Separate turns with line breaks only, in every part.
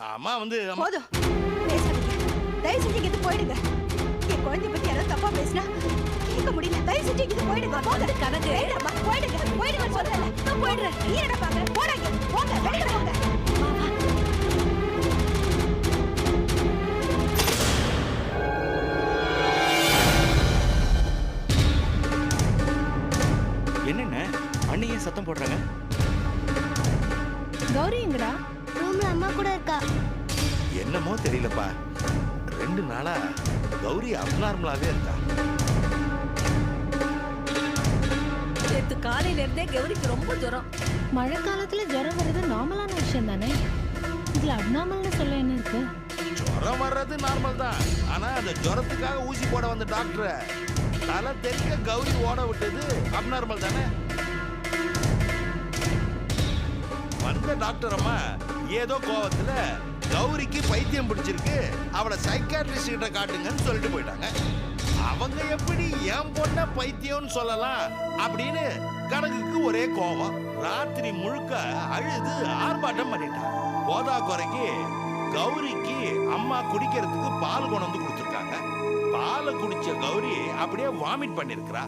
அம்மா வந்து
போதும் பேசாதீங்க. தயவு செஞ்சு இங்க போயிடுங்க. என் குழந்தைய பத்தி யாராவது தப்பா பேசினா கேட்க முடியல. தயவு செஞ்சு இங்க போயிடுங்க. போங்க கணக்கு போயிடுங்க. போயிடுங்க சொல்றேன். நான் போயிடுறேன். நீ என்ன பாக்க போறாங்க. போங்க வெளியில போங்க.
என்னென்ன அண்ணியே சத்தம் போடுறாங்க?
கௌரி எங்கடா?
ரூம்ல அம்மா கூட இருக்கா.
என்னமோ தெரியலப்பா, 2 நாளா கௌரி அப்நார்மலாவே இருக்கா.
நேத்து காலையில இருந்தே கௌரிக்கு ரொம்ப ஜுரம்.
மழை காலத்துல ஜுரம் வர்றது நார்மலான விஷயம் தானே. இதுல அப்நார்மல்னு சொல்ல என்ன இருக்கு?
ஜுரம் வர்றது நார்மல் தான். ஆனா அந்த ஜுரத்துக்காக ஊசி போட வந்த டாக்டரை தலை தெற்க கௌரி ஓட விட்டது அப்நார்மல் தானே. வந்த டாக்டர் அம்மா ஏதோ கோவத்துல கௌரிக்கு பைத்தியம் பிடிச்சிருக்கு, அவளை சைக்காட்ரிஸ்ட் கிட்ட காட்டுங்கன்னு சொல்லிட்டு போயிட்டாங்க. அவங்க எப்படி என் பொண்ண பைத்தியம்னு சொல்லலாம் அப்படின்னு கணக்குக்கு ஒரே கோபம். ராத்திரி முழுக்க அழுது ஆர்ப்பாட்டம் பண்ணிட்டான். போதா குறைக்கு கௌரிக்கு அம்மா குடிக்கிறதுக்கு பால் கொண்டு வந்து கொடுத்துருக்காங்க. பாலை குடிச்ச கௌரி அப்படியே வாமிட் பண்ணிருக்கிறா.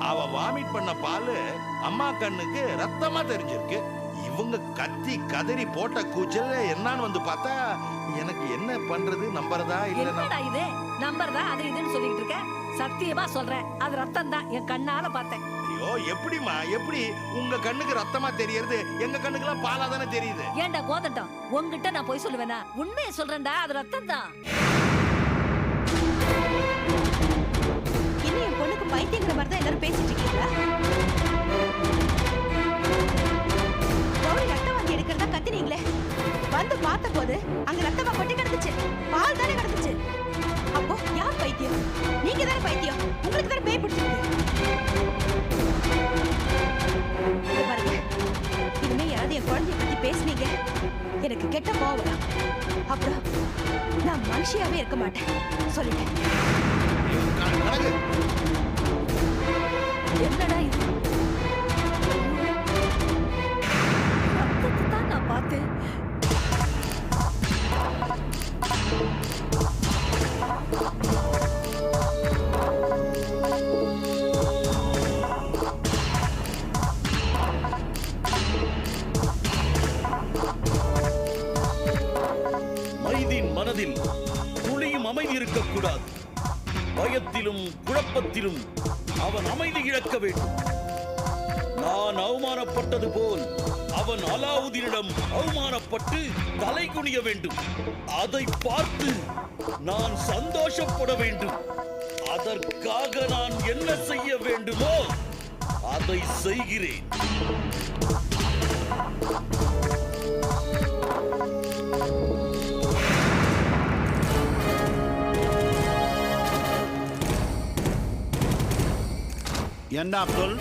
அவ வாமிட் பண்ண பால் அம்மா கண்ணுக்கு ரத்தமா தெரிஞ்சிருக்கு. இவங்க கத்தி கதறி போட்ட கூச்சல் என்னன்னு வந்து பார்த்தா எனக்கு என்ன பண்றது, நம்பறதா
இல்லடா இது நம்பர்தா அது இதுன்னு சொல்லிட்டு இருக்க. சத்தியமா சொல்றேன், அது ரத்தம் தான், என் கண்ணால பார்த்தேன்.
ஐயோ எப்படிமா, எப்படி உங்க கண்ணுக்கு ரத்தமா தெரியறது, எங்க கண்ணுக்குலாம் பாலா தானே தெரியுது.
ஏன்டா கோதண்டம், உங்ககிட்ட நான் போய் சொல்லுவேனா? உண்மையை சொல்றேன்டா, அது ரத்தம் தான்.
என்ன என் பொண்ணுக்கு பைத்தியங்கிற மாதிரி தான் எல்லாரும் பேசிட்டு இருக்கீங்களா? கௌரி ரத்தம் வாங்கி எடுக்கிறதா கத்தினீங்களே, வந்து பார்த்த போது அங்க ரத்தமா கொட்டி கிடந்துச்சு, பால் தானே கிடந்துச்சு. அப்போ யார் பைத்தியம்? நீங்க தானே பைத்தியம். உங்களுக்கு தானே பேய் பிடிச்சிருக்கு. பாருங்க, இனிமே யாராவது என் குழந்தைய பத்தி பேசுனீங்க எனக்கு கெட்ட கோவம் வரும். அப்புறம் நான் மனுஷியாவே இருக்க மாட்டேன் சொல்லிட்டேன்.
என்னடா இது? ரத்தத்தை தான் நான் பார்த்தேன்.
மைதின் மனதில் துளியும் அமைதி இருக்கக்கூடாது. பயத்திலும் குழப்பத்திலும் அவன் அமைதி இழக்க வேண்டும். நான் அவமானப்பட்டது போல் அவன் அலாவுதீனிடம் அவமானப்பட்டு தலை குனிய வேண்டும். அதை பார்த்து நான் சந்தோஷப்பட வேண்டும். அதற்காக நான் என்ன செய்ய வேண்டுமோ அதை செய்கிறேன்.
என்ன அப்துல்,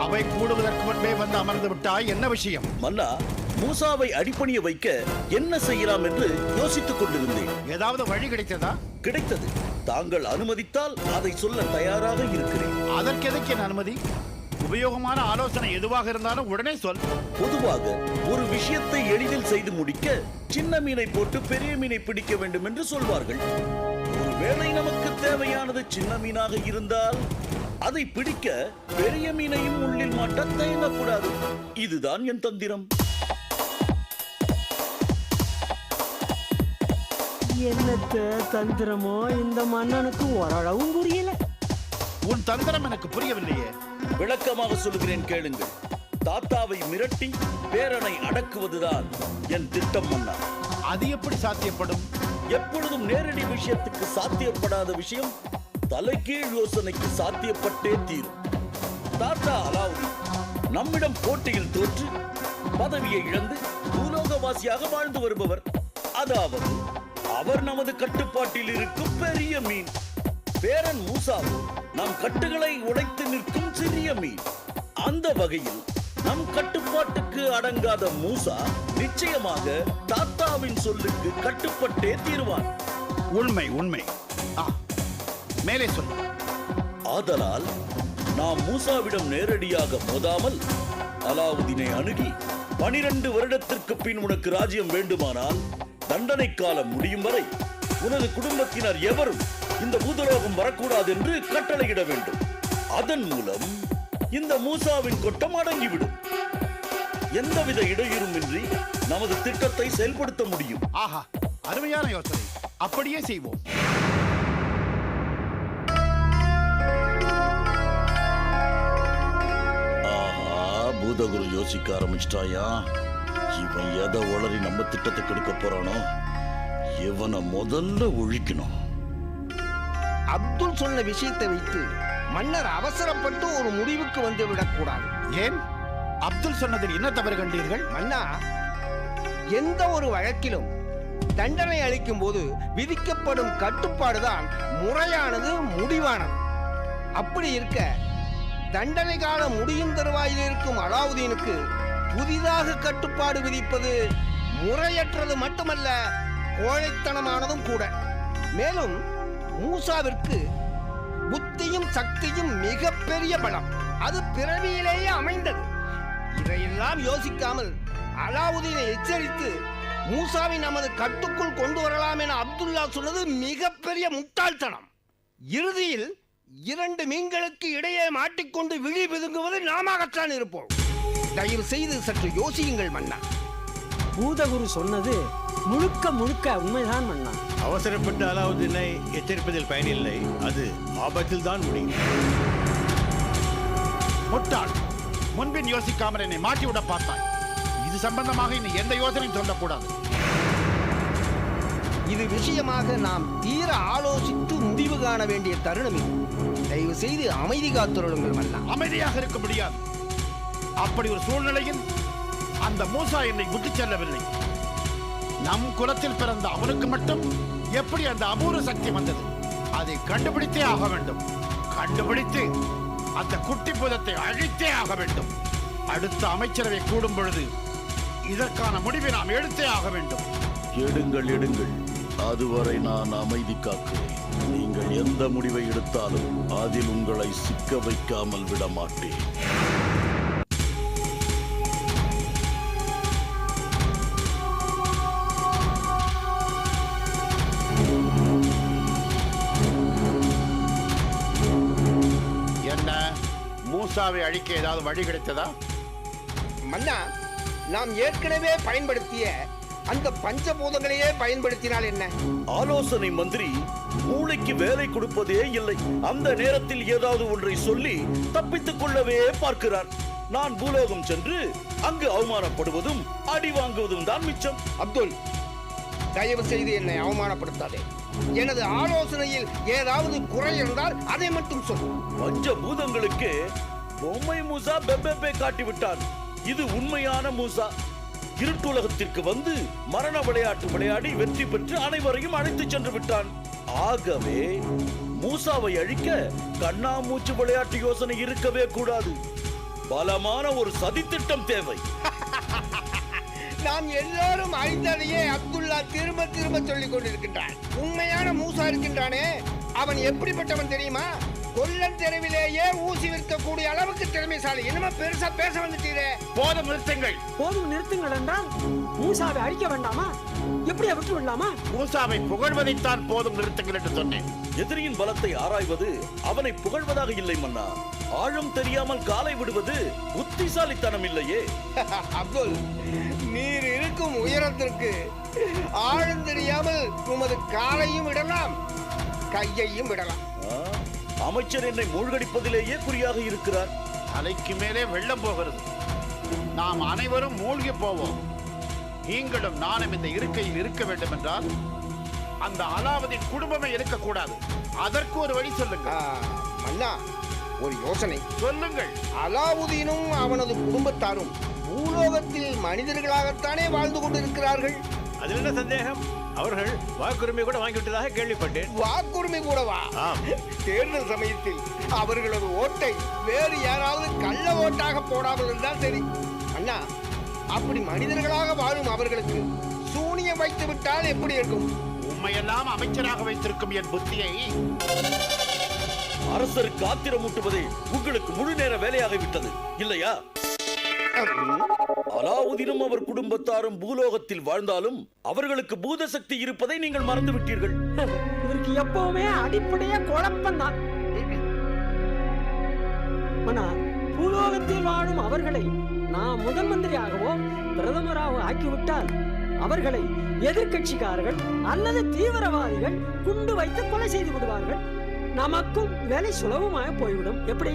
அவை கூடுவதற்கு முன்பே வந்து அமர்ந்து விட்டாய், என்ன விஷயம்?
மன்னா, மூசாவை அடிபணிய வைக்க என்ன செய்யலாம் என்று யோசித்துக் கொண்டிருந்தேன்.
ஏதாவது வழி கிடைத்ததா?
கிடைத்தது. தாங்கள் அனுமதித்தால் அதை சொல்ல தயாராக இருக்கிறேன்.
அதற்கு எதற்கு என் அனுமதி? உபயோகமான ஆலோசனை எதுவாக இருந்தாலும் உடனே சொல்.
பொதுவாக ஒரு விஷயத்தை எளிதில் செய்து முடிக்க சின்ன மீனை போட்டு பெரிய மீனை பிடிக்க வேண்டும் என்று சொல்வார்கள். ஒருவேளை நமக்கு தேவையானது சின்ன மீனாக இருந்தால் அதை பிடிக்க பெரிய மீனையும் உள்ளில் மாட்ட தயங்கக்கூடாது. இதுதான் என் தந்திரம்.
என்னத்த தந்திரமோ இந்த மன்னனுக்கு ஓரளவும் புரியல.
உன் தந்திரம் எனக்கு புரியவில்லையே.
விளக்கமாக சொல்லுகிறேன் கேளுங்கள். தாத்தாவை மிரட்டி பேரனை அடக்குவதுதான் என் திட்டம் மன்னா.
அது எப்படி சாத்தியப்படும்?
எப்பொழுதும் நேரடி விஷயத்துக்கு சாத்தியப்படாத விஷயம் தலைகீழ் யோசனைக்கு சாத்தியப்பட்டே தீரும். தாத்தா அலாவுதீன் நம்மிடம் போட்டியில் தோற்று பதவியை இழந்து பூலோகவாசியாக வாழ்ந்து வருபவர். அதாவது அவர் நமது கட்டுப்பாட்டில் இருக்கும் பெரிய மீன். பேரன் மூசாவோ நம் கட்டுகளை உடைத்து நிற்கும் சிறிய மீன். அந்த வகையில் நம் கட்டுப்பாட்டுக்கு அடங்காத மூசா நிச்சயமாக தாத்தாவின் சொல்லுக்கு கட்டுப்பட்டே தீருவான்.
உண்மை உண்மை. மேலே சொல்லு.
ஆதலால் நாம் மூசாவிடம் நேரடியாக மோதாமல் அலாவுதீனை அணுகி 12 வருடத்திற்கு பின் உனக்கு ராஜ்யம் வேண்டுமானால் தண்டனை காலம் முடியும் வரை உனது குடும்பத்தினர் எவரும் இந்த பூதலோகம் வரக்கூடாது என்று கட்டளையிட வேண்டும். அதன் மூலம் இந்த மூசாவின் கொட்டம் அடங்கிவிடும். எந்தவித இடையூறுமின்றி நமது திட்டத்தை செயல்படுத்த முடியும்.
ஆஹா, அருமையான யோசனை. அப்படியே செய்வோம்.
ஆஹா, பூதகுரு யோசிக்க ஆரம்பிச்சிட்டாயா? இவன் எதை உளறி நம்ம திட்டத்தை கெடுக்க போறானோ, இவனை முதல்ல ஒழிக்கணும்.
அப்துல் சொன்ன விஷயத்தை வைத்து மன்னர் அவசரப்பட்டு ஒரு முடிவுக்கு வந்து விடக்கூடாது.
ஏன்? அப்துல் சொன்னதில் என்ன தவறு கண்டீர்கள்?
மன்னா, எந்த ஒரு வழக்கிலும் தண்டனை அளிக்கும் போது விதிக்கப்படும் கட்டுப்பாடுதான் முறையானது, முடிவானது. அப்படி இருக்க தண்டனை காலம் முடியும் தருவாயில் இருக்கும் அலாவுதீனுக்கு புதிதாக கட்டுப்பாடு விதிப்பது முறையற்றது மட்டுமல்ல, கோழைத்தனமானதும் கூட. மேலும் மூசாவிற்கு புத்தியும் சக்தியும் மிகப்பெரிய பலம், அது பிறவியிலேயே அமைந்தது. இதையெல்லாம் யோசிக்காமல் அலாவுதீனை எச்சரித்து மூசாவை நமது கட்டுக்குள் கொண்டு வரலாம் என அப்துல்லா சொன்னது மிகப்பெரிய முட்டாள்தனம். இறுதியில் 2 மீன்களுக்கு இடையே மாட்டிக்கொண்டு விழி பிதுங்குவது நாமத்தான் இருப்போம். தயவு செய்து சற்று யோசியுங்கள் மன்னா.
பூதகுரு சொன்னது முழுக்க முழுக்க உண்மைதான் மன்னா.
அவசரப்பட்டு அலாவுதீனை எச்சரிப்பதில் பயனில்லை. அது ஆபத்தில் தான் முடியும். முட்டாள், முன்பின் யோசிக்காமல் என்னை மாட்டிவிட பார்த்தாய். இது சம்பந்தமாக இனி எந்த யோசனையும் சொல்லக்கூடாது.
இது விஷயமாக நாம் தீர ஆலோசித்து முடிவு காண வேண்டிய தருணம் இது. தயவு செய்து அமைதி காத்துருளுங்கள் மன்னா.
அமைதியாக இருக்க முடியாது. அப்படி ஒரு சூழ்நிலையில் அந்த மூசா என்னை விட்டுச் செல்லவில்லை. நம் குலத்தில் பிறந்த அவனுக்கு மட்டும் எப்படி அந்த அபூர்வ சக்தி வந்தது? அதை கண்டுபிடித்தே ஆக வேண்டும். கண்டுபிடித்து அந்த குட்டி பூதத்தை அழித்தே ஆக வேண்டும். அடுத்த அமைச்சரவை கூடும் பொழுது இதற்கான முடிவை நாம் எடுத்தே ஆக வேண்டும்.
எடுங்கள் எடுங்கள், அதுவரை நான் அமைதி காக்கிறேன். நீங்கள் எந்த முடிவை எடுத்தாலும் அதில் உங்களை சிக்க வைக்காமல் விட மாட்டேன்.
என்ன, மூசாவை அழிக்க ஏதாவது வழி கிடைத்ததா?
மன்னா, நாம் ஏற்கனவே பயன்படுத்திய அந்த பஞ்சபூதங்களையே பயன்படுத்தினால் என்ன?
ஆலோசனை மந்திரி மூளைக்கு வேலை கொடுப்பதே இல்லை. அந்த நேரத்தில் ஏதாவது ஒன்றை சொல்லி தப்பித்துக் கொள்ளவே பார்க்கிறார். நான் பூலோகம் சென்று அங்கு அவமானப்படுவதும் அடி வாங்குவதும் தான் மிச்சம்.
அப்துல், தயவு செய்து என்னை அவமானப்படுத்தாதே. எனது ஆலோசனையில் ஏதாவது குறை இருந்தால் அதை மட்டும் சொல்.
பஞ்சபூதங்களுக்கு பொம்மை மூசா பெப்பே காட்டிவிட்டான். இது உண்மையான மூசா. இருட்டுலகத்திற்கு வந்து மரண விளையாட்டு விளையாடி வெற்றி பெற்று அனைவரையும் அழைத்து சென்று விட்டான். ஆகவே மூசாவை அழிக்க கண்ணாமூச்சு விளையாட்டு யோசனை இருக்கவே கூடாது. பலமான ஒரு சதித்திட்டம் தேவை.
நாம் எல்லாரும் அறிந்ததையே அப்துல்லா திரும்ப திரும்ப சொல்லிக் கொண்டிருக்கின்றான். உண்மையான மூசா இருக்கின்றானே, அவன் எப்படிப்பட்டவன் தெரியுமா? கொல்லன் தெருவிலேயே ஊசி விற்கக்கூடிய அளவுக்கு திறமைசாலி. என்னமா பெருசா பேச வந்துட்டீரே?
போதும், நிறுத்துங்கள்.
போதும் நிறுத்துங்கள் என்றால் மூசாவை அழிக்க வேண்டாமா? எப்படி விட்டு விடலாமா?
மூசாவை புகழ்வதைத்தான் போதும் நிறுத்துங்கள் என்று சொன்னேன்.
எதிரியின் பலத்தை ஆராய்வது அவனை புகழ்வதாக இல்லை மன்னா. ஆழம் தெரியாமல் காலை விடுவது புத்திசாலித்தனம் இல்லையே.
அப்துல், நீர் இருக்கும் உயரத்திற்கு ஆழம் தெரியாமல் உமது காலையும் விடலாம், கையையும் விடலாம்.
அமைச்சர் என்னை மூழ்கடிப்பதிலேயே குறியாக இருக்கிறார்.
தலைக்கு மேலே வெள்ளம் போகிறது. நாம் அனைவரும் மூழ்கி போவோம். நீங்களும் நானும் இந்த இருக்கையில் இருக்க வேண்டும் என்றால் அந்த அலாவுதீன் குடும்பமே இருக்கக்கூடாது. அதற்கு ஒரு வழி சொல்லுங்க.
மன்னா, ஒரு யோசனை
சொல்லுங்கள்.
அலாவுதீனும் அவனது குடும்பத்தாரும் பூலோகத்தில் மனிதர்களாகத்தானே வாழ்ந்து கொண்டிருக்கிறார்கள்.
அதில் என்ன சந்தேகம்? அவர்கள் வாக்குரிமை கூட வாங்கிவிட்டதாக கேள்விப்பட்டேன்.
வாக்குரிமை கூடவா? தேர்தல் சமயத்தில் அவர்களது ஓட்டை வேறு யாராவது கள்ள ஓட்டாக போடாமல் இருந்தால் சரி. அண்ணா, அப்படி மனிதர்களாக வாழும் அவர்களுக்கு சூனியம் வைத்து விட்டால் எப்படி இருக்கும்?
உண்மையெல்லாம் அமைச்சராக வைத்திருக்கும் என் புத்தியை
அரசருக்கு ஆத்திரமூட்டுவதே உங்களுக்கு முழு நேர வேலையாகிவிட்டது இல்லையா? அலாவுதீனும் அவர் குடும்பத்தாரும் பூலோகத்தில் வாழ்ந்தாலும் அவர்களுக்கு பூத சக்தி இருப்பதை நீங்கள் மறந்து விட்டீர்கள்.
இவருக்கு எப்பவுமே அடிப்படையா குழப்பம் தான். பூலோகத்தில் வாழும் அவர்களை நான் முதல் மந்திரியாகவோ பிரதமராகவோ ஆக்கிவிட்டால் அவர்களை எதிர்கட்சிக்காரர்கள் அல்லது தீவிரவாதிகள் குண்டு வைத்து கொலை செய்து விடுவார்கள். நமக்கும் வேலை சுலபமாக போய்விடும். எப்படி?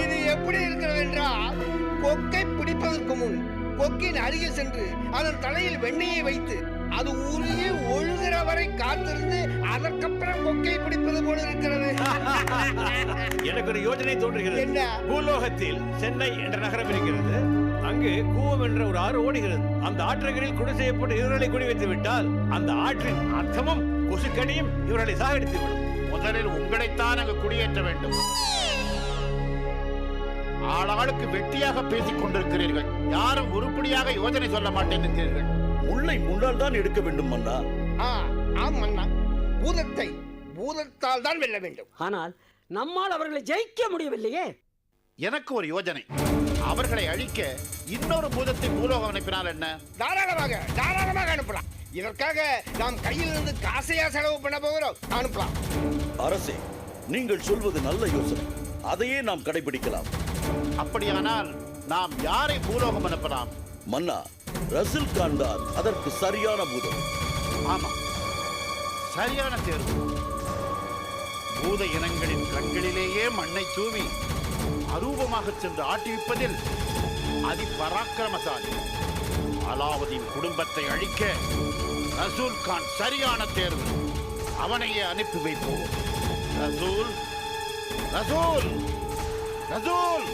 இது எப்படி இருக்கிறது என்றால், கொக்கை பிடிப்பதற்கு முன் கொக்கின் அருகில் சென்று அதன் தலையில் வெண்ணெயை வைத்து அது உருகி ஒழுகிற வரை காத்திருந்து அதற்கப்புறம் கொக்கை பிடிப்பது போல இருக்கிறது.
எனக்கு ஒரு யோசனை தோன்றுகிறது.
என்ன?
பூலோகத்தில் சென்னை என்ற நகரம் இருக்கிறது. அங்கு கூவம் என்ற ஒரு ஆறு ஓடுகிறது. அந்த ஆற்றங்கரில் குடி செய்யப்பட்டு இவர்களை குடி வைத்து விட்டால் அந்த ஆற்றின் அர்த்தமும் கொசுக்கடியும் இவர்களை சாகடித்து விடும்.
முதலில் உங்களைத்தான் அங்கு குடியேற்ற வேண்டும். ஆளாளுக்கு வெட்டியாக பேசிக் கொண்டிருக்கிறீர்கள். யாரும் உருப்படியாக யோசனை சொல்ல மாட்டேன் என்கிறீர்கள்.
முல்லை முன்னால் தான் எடுக்க வேண்டும் மன்னா.
ஆம் மன்னா, பூதத்தை பூதத்தால் தான் வெல்ல வேண்டும்.
ஆனால் நம்மால் அவர்களை ஜெயிக்க முடியவில்லையே.
எனக்கு ஒரு யோசனை. அவர்களை அழிக்க இன்னொரு பூதத்தை பூலோகம் அனுப்பினால் என்ன?
தாராளமாக அனுப்பலாம். இதற்காக நாம் கையில் இருந்து காசையா செலவு பண்ண போகிறோம்? அனுப்பலாம்.
அரசே, நீங்கள் சொல்வது நல்ல யோசனை. அதையே நாம் கடைபிடிக்கலாம்.
அப்படியானால் நாம் யாரை பூலோகம் அனுப்பலாம்?
மன்னா, ரசில் கான் தான் அதற்கு சரியான பூதம்.
ஆமா, சரியான தேர்வு. பூத இனங்களின் கண்களிலேயே மண்ணை தூவி அரூபமாக சென்று ஆட்டிவிப்பதில் அதிபராக்கிரமசாலி. அலாவுதீன் குடும்பத்தை அழிக்க ரசூல் கான் சரியான தேர்வு. அவனையே அனுப்பி வைப்போம். ரசூல், ரசூல், ரசூல்!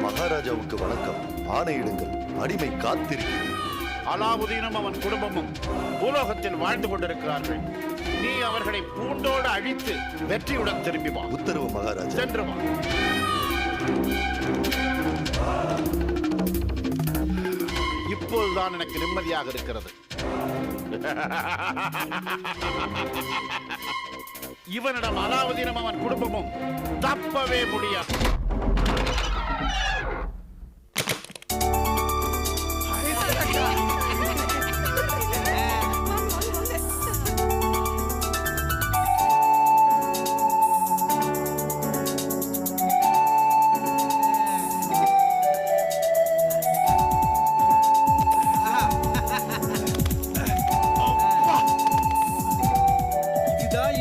மகாராஜாவுக்கு வணக்கம். ஆணையிடுங்கள், அடிமை காத்திருக்கிறது.
அலாவுதீனும் அவன் குடும்பமும் பூலோகத்தில் வாழ்ந்து கொண்டிருக்கிறார்கள். நீ அவர்களை பூண்டோடு அழித்து வெற்றியுடன் திரும்பி வா.
உத்தரவு மகாராஜா.
சென்று வா. இப்போதுதான் எனக்கு நிம்மதியாக இருக்கிறது. இவனிடம் அலாவுதீனும் அவன் குடும்பமும் தப்பவே முடியாது.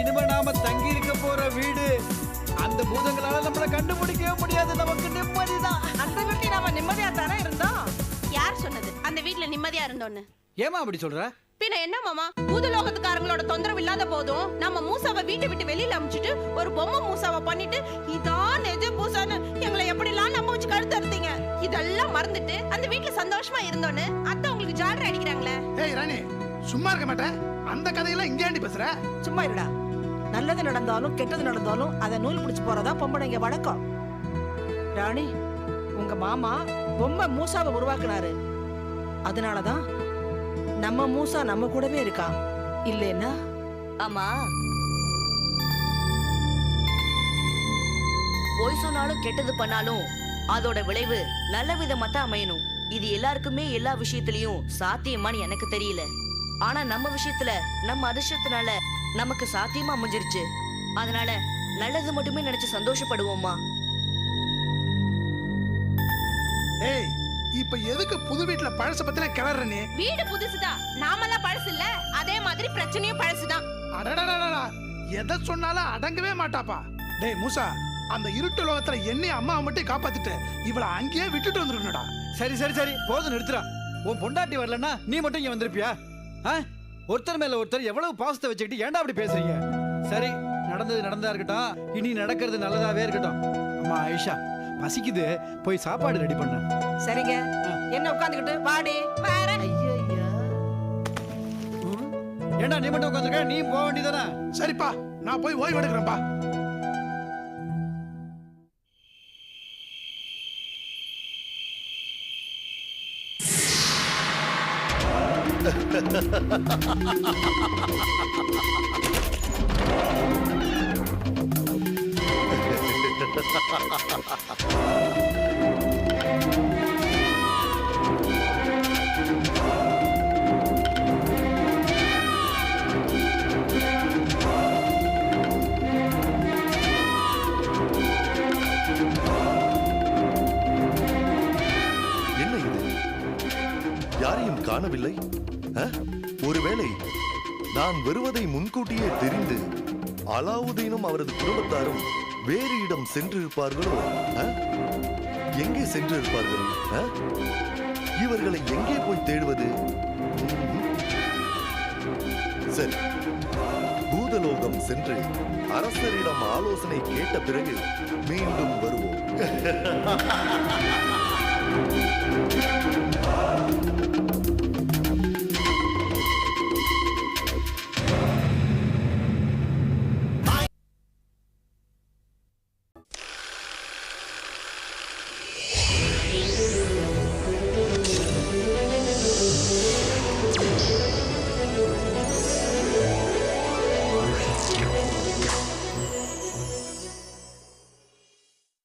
இனிமே நாம தங்கி இருக்க போற வீடு. அந்த பூதங்களால நம்மள கண்டுபிடிக்கவே முடியாது. நமக்கு நிம்மதிதான்.
அந்த வீட்டுல நாம நிம்மதியா தானே இருந்தோம். யார் சொன்னது அந்த வீட்டுல நிம்மதியா இருந்தோன்னு?
ஏமா அப்படி சொல்ற?
பின்ன என்ன மாமா, பூதலோகத்துக்காரங்களோட தொந்தரவு இல்லாத போதும் நம்ம மூசாவை வீட்டை விட்டு வெளியில அனுப்பிச்சிட்டு ஒரு பொம்மை மூசாவை பண்ணிட்டு இதான் நிஜ பூசான்னு எங்களை எப்படிலாம் நம்ப வச்சு கழுத்து அறுத்தீங்க. இதெல்லாம் மறந்துட்டு அந்த வீட்டுல சந்தோஷமா இருந்தோன்னு அத்தை உங்களுக்கு ஜாலரி அடிக்கிறாங்களே.
ஏய் ராணி, சும்மா இருக்க மாட்டேன். அந்த கதையெல்லாம் இங்க ஏண்டி பேசுற?
சும்மா இருடா. நல்லது நடந்தாலும் கெட்டது நடந்தாலும் அதை நூல் பிடிச்சு போறதா பொம்பளைங்க வழக்கம். ராணி, உங்க மாமா பொம்மை மூசாவை உருவாக்குனாரு. அதனாலதான் நம்ம மூசா நம்ம கூடவே இருக்கான். இல்லைன்னா
ஆமா, பொய் சொன்னாலும் கெட்டது பண்ணாலும் அதோட விளைவு நல்ல விதமா தான் அமையணும். இது எல்லாருக்குமே எல்லா விஷயத்திலயும் சாத்தியமான்னு எனக்கு தெரியல. ஆனா நம்ம விஷயத்துல நம்ம அதிர்ஷ்டத்தினால நமக்கு சாத்தியமா அமைஞ்சிருச்சு. அதனால நல்லது மட்டுமே நினைச்சு சந்தோஷப்படுவோமா?
ஏய், இப்ப எதுக்கு புது வீட்டுல பழச பத்தின கிளற? நீ
வீடு புதுசுதான், நாமெல்லாம் பழசு இல்ல. அதே மாதிரி பிரச்சனையும் பழசுதான்.
அடடடடடா, எதை சொன்னாலும் அடங்கவே மாட்டாப்பா. டேய் மூசா, அந்த இருட்டு லோகத்துல என்னைய அம்மாவை மட்டும் காப்பாத்திட்டு இவளை அங்கேயே விட்டுட்டு வந்துருக்கணும்டா. சரி சரி சரி, போதும் நிறுத்துறா. உன் பொண்டாட்டி வரலன்னா நீ மட்டும் இங்க வந்திருப்பியா? ஒருத்தர் மேல ஒருத்தர் எவ்வளவு பாசத்தை வச்சுக்கிட்டு ஏன்டா அப்படி பேசுறீங்க? சரி, நடந்தது நடந்தா இருக்கட்டும். இனி நடக்கிறது நல்லதாவே இருக்கட்டும். அம்மா ஆயிஷா, பசிக்குது, போய் சாப்பாடு ரெடி பண்ண.
சரிங்க, என்ன உட்காந்துக்கிட்டு வாடி வரேன். ஐயா
ஏண்டா நீ மட்டும் உட்காந்துருக்க, நீ போக வேண்டியதானே? சரிப்பா, நான் போய் ஓய்வு எடுக்கிறேன்ப்பா.
என்ன இது? யாரையும் காணவில்லை. ஒருவேளை நான் வருவதை முன்கூட்டியே தெரிந்து அலாவுதீனும் அவரது குடும்பத்தாரும் வேறு இடம் சென்றிருப்பார்களோ? எங்கே சென்றிருப்பார்கள்? இவர்களை எங்கே போய் தேடுவது? சரி, பூதலோகம் சென்று அரசரிடம் ஆலோசனை கேட்ட பிறகு மீண்டும் வருவோம்.